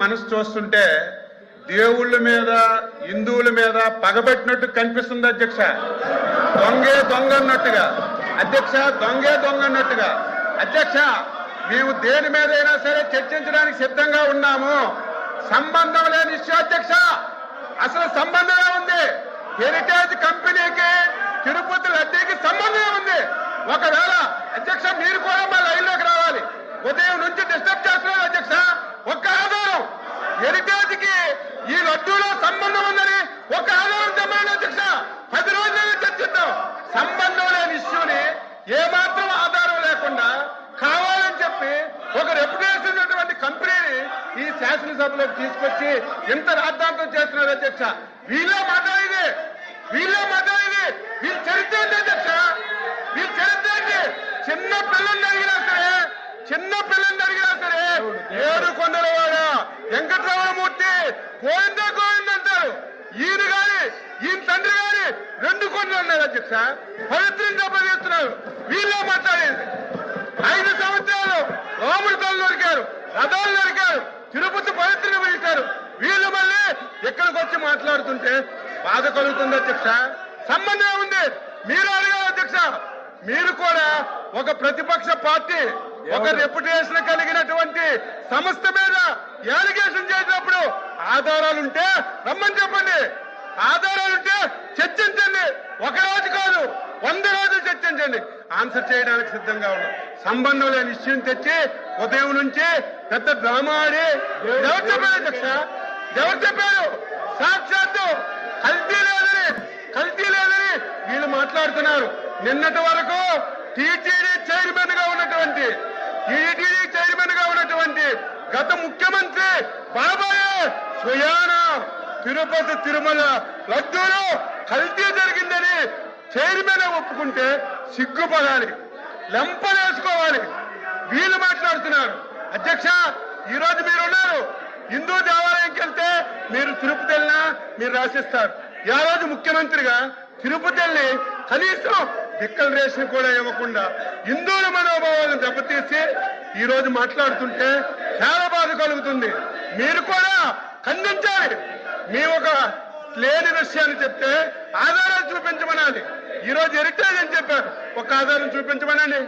మనసు చూస్తుంటే దేవుళ్ళ మీద హిందువుల మీద పగబెట్టినట్టు కనిపిస్తుంది అధ్యక్ష. దొంగే దొంగ అన్నట్టుగా అధ్యక్ష, దొంగే దొంగ అన్నట్టుగా అధ్యక్ష. మేము దేని మీదైనా సరే చర్చించడానికి సిద్ధంగా ఉన్నాము. సంబంధం లేని ఇష్యూ అధ్యక్ష. అసలు సంబంధమే ఉంది. హెరిటేజ్ కంపెనీకి తిరుపతి లడ్డీకి సంబంధమే ఉంది. ఒకవేళ అధ్యక్ష మీరు కూడా మా లైన్లోకి రావాలి. ఉదయం నుంచి డిస్టర్బ్ చేస్తున్నారు అధ్యక్ష. ఒక్క ఆధారం హెరిటేజ్ కి ఈ లడ్డూలో సంబంధం ఉందని ఒక ఆధారం తెమ్మండి అధ్యక్ష. 10 రోజులైనా చర్చిద్దాం. సంబంధం లేని ఇష్యూని ఏమాత్రం ఆధారం లేకుండా కావాలని చెప్పి ఒక రెప్యుటేషన్ ఉన్నటువంటి కంపెనీని ఈ శాసనసభలోకి తీసుకొచ్చి ఎంత రాద్ధాంతం చేస్తున్నారు అధ్యక్ష. వీళ్ళే మాట్లాడేది వీళ్ళ చరిత్ర ఏంటి అధ్యక్ష? వీళ్ళ చరిత్ర ఏంటి? చిన్న పిల్లల్ని అడిగినా సరే ఏడు కొండలవాడ వెంకటరమణమూర్తి గోవిందంటారు. ఈయన తండ్రి గాని 2 కొండలు ఉన్నారు అధ్యక్ష. పవిత్రంగా ప్రవేశిస్తున్నారు. వీళ్ళే మాట్లాడేది. 5 సంవత్సరాలు రాముడి తల్లి నరికారు, రథాలు నరికారు, తిరుపతి పవిత్రంగా పిలిచారు. వీళ్ళు మళ్ళీ ఇక్కడికి వచ్చి మాట్లాడుతుంటే బాధ కలుగుతుంది అధ్యక్ష. సంబంధం ఉంది. మీరు అడిగారు అధ్యక్ష. మీరు కూడా ఒక ప్రతిపక్ష పార్టీ, ఒక రెప్యుటేషన్ కలిగినటువంటి సంస్థ మీద యాలిగేషన్ చేసినప్పుడు ఆధారాలుంటే రమ్మని చెప్పండి. ఆధారాలుంటే చర్చించండి. 1 రోజు కాదు 100 రోజులు చర్చించండి. ఆన్సర్ చేయడానికి సిద్ధంగా ఉన్నాం. సంబంధం లేని విషయం తెచ్చి ఉదయం నుంచి పెద్ద డ్రామా ఆడి ఎవరు చెప్పారు అధ్యక్ష? ఎవరు చెప్పారు? సాక్షాత్తు కల్తీ లేదని వీళ్ళు మాట్లాడుతున్నారు. నిన్నటి వరకు టీటీడీ చైర్మన్ గా ఉన్నటువంటి గత ముఖ్యమంత్రి బాబాయ్ స్వయాన తిరుపతి తిరుమల లడ్డూలో కల్తీ జరిగిందని చైర్మన్ ఒప్పుకుంటే సిగ్గుపడాలి, లెంపలేసుకోవాలి. వీళ్ళు మాట్లాడుతున్నారు అధ్యక్ష. ఈ రోజు మీరున్నారు. హిందూ దేవాలయంకి వెళ్తే మీరు తిరుపతి వెళ్ళినా మీరు రాసిస్తారు. ఆ రోజు ముఖ్యమంత్రిగా తిరుపతి వెళ్ళి కనీసం డిక్లరేషన్ కూడా ఇవ్వకుండా హిందువుల మనోభావాలను దెబ్బతీసి ఈ రోజు మాట్లాడుతుంటే చాలా బాధ కలుగుతుంది. మీరు కూడా ఖండించాలి. మేము ఒక లేని విషయాన్ని చెప్తే ఆధారాలు చూపించమనాలి. ఈ రోజు హెరిటేజ్ అని చెప్పారు, ఒక ఆధారం చూపించమనండి.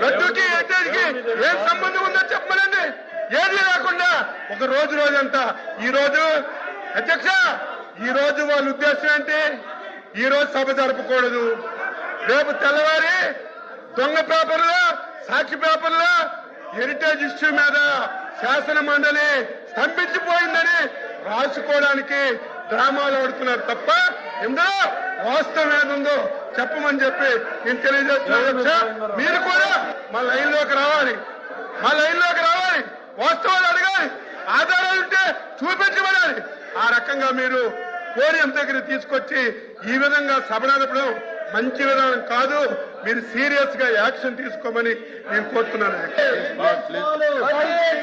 లడ్డూకి హెరిటేజ్కి ఏం సంబంధం ఉందో చెప్పమనండి. ఏది లేకుండా ఒక రోజంతా ఈ రోజు అధ్యక్ష, ఈ రోజు వాళ్ళ ఉద్దేశం ఏంటి? ఈ రోజు సభ జరపకూడదు. రేపు తెల్లవారి దొంగ పేపర్లో, సాక్షి పేపర్లో హెరిటేజ్ ఇష్యూ మీద శాసన మండలి స్తంభించిపోయిందని రాసుకోవడానికి డ్రామాలు ఆడుతున్నారు తప్ప ఇందులో వాస్తవం ఏదుందో చెప్పమని చెప్పి నేను తెలియజేస్తున్నాను. మీరు కూడా మా లైన్లోకి రావాలి. వాస్తవాలు అడగాలి. ఆధారాలు ఉంటే చూపించబడాలి. ఆ రకంగా మీరు పోడియం దగ్గర తీసుకొచ్చి ఈ విధంగా సభ నడపడం మంచి విధానం కాదు. మీరు సీరియస్ గా యాక్షన్ తీసుకోమని నేను కోరుతున్నాను.